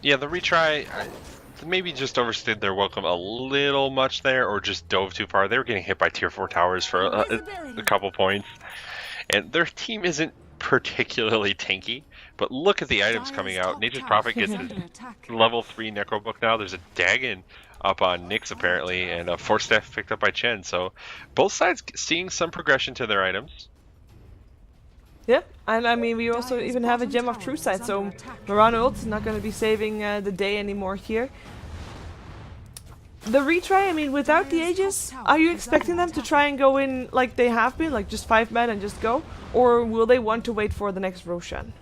Yeah, the retry maybe just overstayed their welcome a little much there, or just dove too far. They were getting hit by tier 4 towers for a couple points, and their team isn't particularly tanky. But look at the items coming out. Nature's Prophet gets his level 3 Necro Book now. There's a Dagon up on Nyx apparently, and a Force Staff picked up by Chen. So both sides seeing some progression to their items. Yep, and I mean we also even have a Gem of True Sight, so Mirana ult is not going to be saving the day anymore here. The retry, I mean, without the Aegis, are you expecting them to try and go in like they have been, like just 5 men and just go? Or will they want to wait for the next Roshan?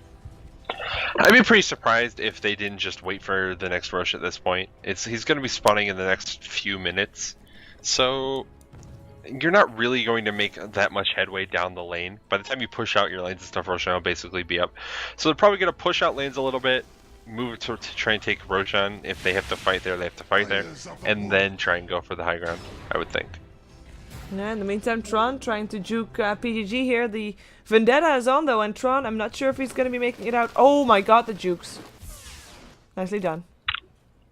I'd be pretty surprised if they didn't just wait for the next rush at this point. He's going to be spawning in the next few minutes, so you're not really going to make that much headway down the lane. By the time you push out your lanes and stuff, Roshan will basically be up. So they're probably going to push out lanes a little bit, move to try and take Roshan. If they have to fight there, they have to fight there, and then try and go for the high ground, I would think. Yeah, in the meantime, Tron trying to juke PGG here. The Vendetta is on though, and Tron, I'm not sure if he's going to be making it out. Oh my god, the jukes. Nicely done.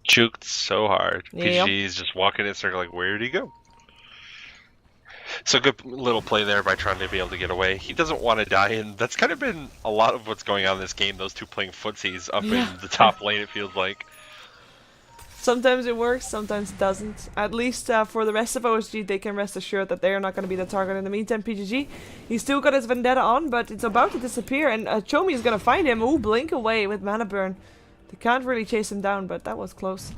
Juked so hard. Yep. PGG's just walking in a circle like, where did he go? So good little play there by Tron to be able to get away. He doesn't want to die, and that's kind of been a lot of what's going on in this game. Those two playing footsies up in the top lane, it feels like. Sometimes it works, sometimes it doesn't. At least for the rest of OSG, they can rest assured that they are not going to be the target. In the meantime, PGG, he's still got his Vendetta on, but it's about to disappear, and Chomi is going to find him. Ooh, blink away with Mana Burn. They can't really chase him down, but that was close.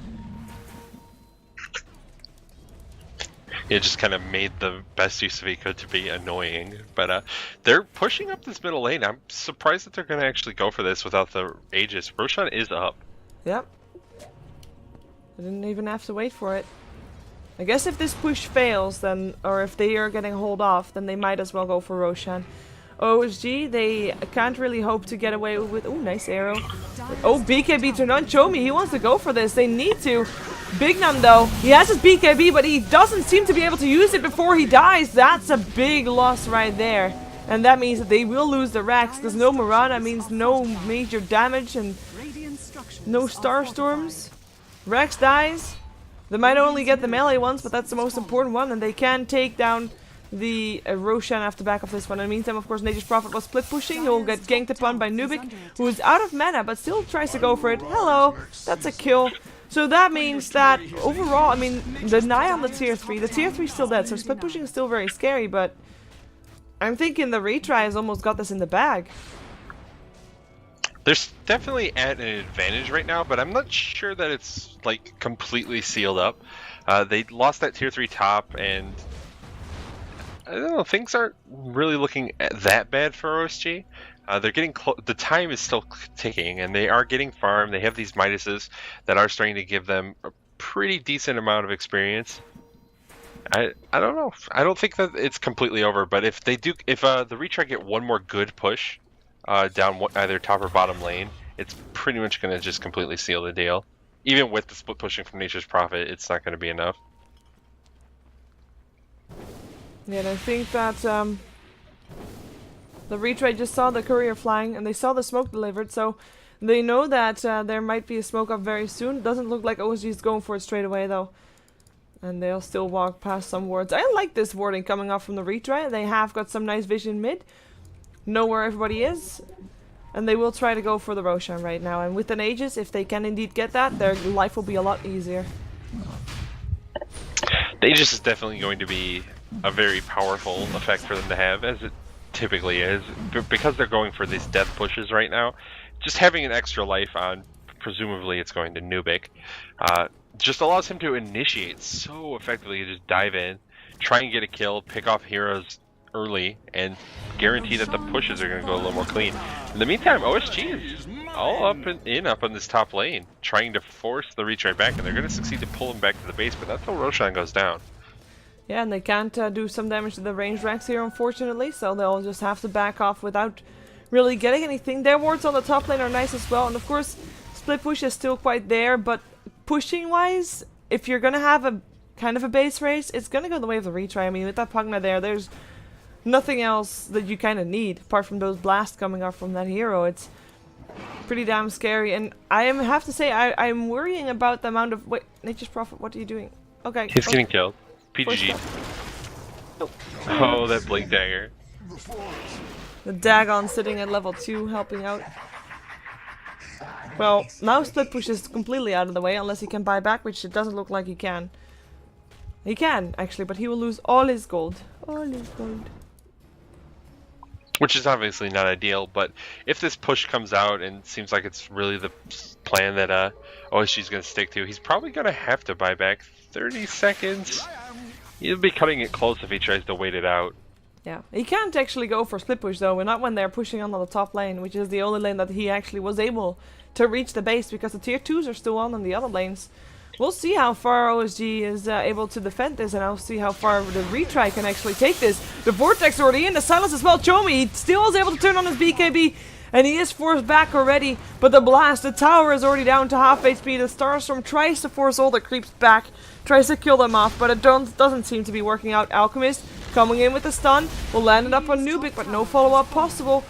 It just kind of made the best use of he could to be annoying. But they're pushing up this middle lane. I'm surprised that they're going to actually go for this without the Aegis. Roshan is up. Yep. I didn't even have to wait for it. I guess if this push fails, then, or if they are getting hold off, then they might as well go for Roshan. OSG, they can't really hope to get away with... Oh, nice arrow. Oh, BKB turned on. Show me, he wants to go for this. They need to. Bignum, though, he has his BKB, but he doesn't seem to be able to use it before he dies. That's a big loss right there. And that means that they will lose the Rex, because no Mirana means no major damage and no Starstorms. Rex dies. They might only get the melee ones, but that's the most important one, and they can take down the Roshan after back of this one. In the meantime, of course, Nature's Prophet was split pushing. He will get ganked upon by Nubik, who is out of mana, but still tries to go for it. Hello, that's a kill. So that means that overall, I mean, the Nai on the tier 3 is still dead, so split pushing is still very scary, but I'm thinking the Retry has almost got this in the bag. There's definitely at an advantage right now, but I'm not sure that it's like completely sealed up. They lost that tier 3 top, and I don't know, things aren't really looking that bad for OSG. They're getting the time is still ticking, and they are getting farmed. They have these Midases that are starting to give them a pretty decent amount of experience. I don't know. I don't think that it's completely over, but if they do, if the Retry get one more good push down either top or bottom lane, it's pretty much going to just completely seal the deal. Even with the split pushing from Nature's Prophet, it's not going to be enough. Yeah, and I think that the Retry just saw the courier flying, and they saw the smoke delivered, so they know that there might be a smoke up very soon. Doesn't look like OSG is going for it straight away, though. And they'll still walk past some wards. I like this warding coming off from the Retry. They have got some nice vision mid. Know where everybody is. And they will try to go for the Roshan right now. And with an Aegis, if they can indeed get that, their life will be a lot easier. The Aegis is definitely going to be a very powerful effect for them to have, as it typically is. Because they're going for these death pushes right now, just having an extra life on, presumably it's going to Nubik, just allows him to initiate so effectively. Just dive in, try and get a kill, pick off heroes early, and guarantee that the pushes are going to go a little more clean. In the meantime, OSG is all up on this top lane, trying to force the Retry back, and they're going to succeed to pull him back to the base, but that's how Roshan goes down. Yeah, and they can't do some damage to the range Rex here, unfortunately, so they'll just have to back off without really getting anything. Their wards on the top lane are nice as well, and of course, split push is still quite there, but pushing-wise, if you're going to have a kind of a base race, it's going to go the way of the Retry. I mean, with that Pugna there's nothing else that you kind of need, apart from those blasts coming off from that hero. It's pretty damn scary, and I have to say, I'm worrying about the amount of... Wait, Nature's Prophet, what are you doing? Okay. He's getting killed. PGG. Oh, that Blink Dagger. The Dagon sitting at level 2, helping out. Well, now split push is completely out of the way, unless he can buy back, which it doesn't look like he can. He can, actually, but he will lose all his gold. All his gold. Which is obviously not ideal, but if this push comes out and seems like it's really the plan that OSG is going to stick to, he's probably going to have to buy back 30 seconds. He'll be cutting it close if he tries to wait it out. Yeah, he can't actually go for split push though, not when they're pushing on the top lane, which is the only lane that he actually was able to reach the base, because the tier 2s are still on the other lanes. We'll see how far OSG is able to defend this, and I'll see how far the Retry can actually take this. The Vortex already in, the Silence as well. Chomi, he still is able to turn on his BKB, and he is forced back already, but the blast, the tower is already down to half HP. The Starstorm tries to force all the creeps back, tries to kill them off, but it doesn't seem to be working out. Alchemist coming in with the stun, will land it up on Nubik, but no follow-up possible.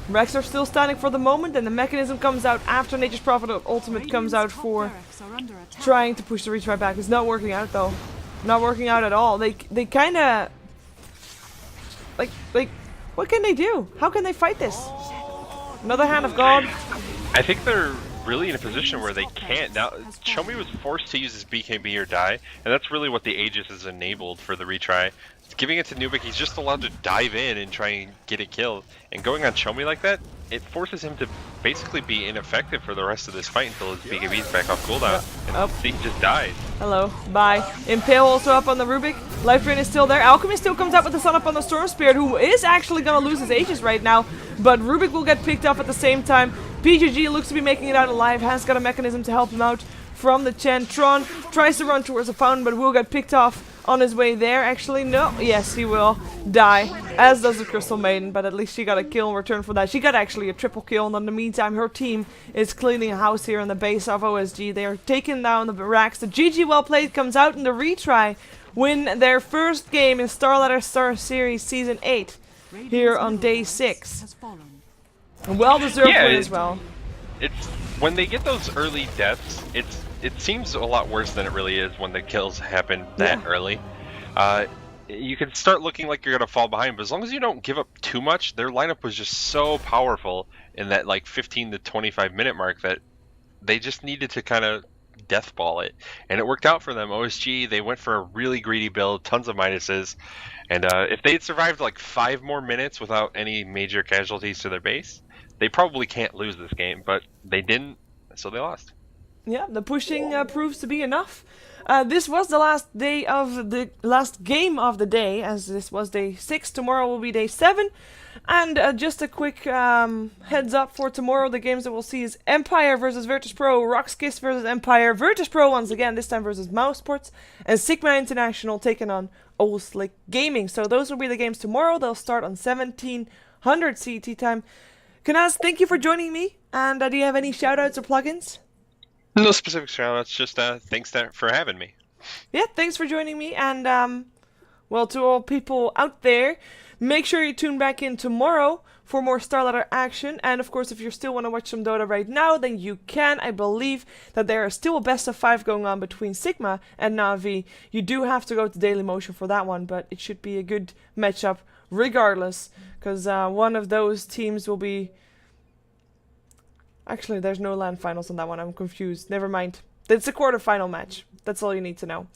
Rex are still standing for the moment, and the mechanism comes out after Nature's Prophet ultimate comes out for trying to push the Retry back. It's not working out though. Not working out at all. They kind of like what can they do? How can they fight this? Another Hand of God. I think they're really in a position where they can't. Now, Chomi was forced to use his BKB or die, and that's really what the Aegis has enabled for the Retry. Giving it to Nubik, he's just allowed to dive in and try and get a kill. And going on Chomi like that, it forces him to basically be ineffective for the rest of this fight until his BKB is back off cooldown. And he just dies. Hello, bye. Impale also up on the Rubik. Life Drain is still there. Alchemist still comes out with the sun up on the Storm Spirit, who is actually going to lose his Aegis right now. But Rubik will get picked off at the same time. PGG looks to be making it out alive, has got a mechanism to help him out from the Chen. Tron tries to run towards the fountain, but will get picked off on his way there. Actually, no. Yes, he will. die, as does the Crystal Maiden, but at least she got a kill in return for that. She got actually a triple kill, and in the meantime her team is cleaning house here in the base of OSG. They are taking down the racks. The GG well played comes out in the retry, win their first game in StarLadder Star Series Season 8 here on day 6. Has fallen. A well-deserved Yeah, win as well. It's when they get those early deaths, it seems a lot worse than it really is when the kills happen that early. You can start looking like you're gonna fall behind, but as long as you don't give up too much, their lineup was just so powerful in that like 15 to 25 minute mark that they just needed to kind of deathball it, and it worked out for them. OSG, they went for a really greedy build, tons of minuses, and if they had survived like 5 more minutes without any major casualties to their base, they probably can't lose this game, but they didn't, so they lost. Yeah, the pushing proves to be enough. This was the last game of the day, as this was day 6. Tomorrow will be day 7. And just a quick heads up for tomorrow. The games that we'll see is Empire versus Virtus Pro, Rockskiss versus Empire, Virtus Pro once again, this time versus Mousesports, and Sigma International taking on Old Slick Gaming. So those will be the games tomorrow. They'll start on 1700 CET time. Kanaz, thank you for joining me. And do you have any shoutouts or plugins? No specific shoutouts, just thanks for having me. Yeah, thanks for joining me, and well, to all people out there, make sure you tune back in tomorrow for more StarLadder action, and of course, if you still want to watch some Dota right now, then you can. I believe that there is still a best of 5 going on between Sigma and Na'Vi. You do have to go to Dailymotion for that one, but it should be a good matchup regardless, because one of those teams will be... Actually, there's no LAN finals on that one. I'm confused. Never mind. It's a quarterfinal match. That's all you need to know.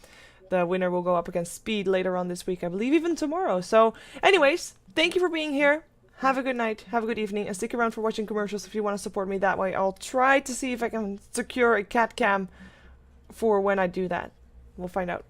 The winner will go up against Speed later on this week. I believe even tomorrow. So, anyways, thank you for being here. Have a good night. Have a good evening. And stick around for watching commercials if you want to support me that way. I'll try to see if I can secure a cat cam for when I do that. We'll find out.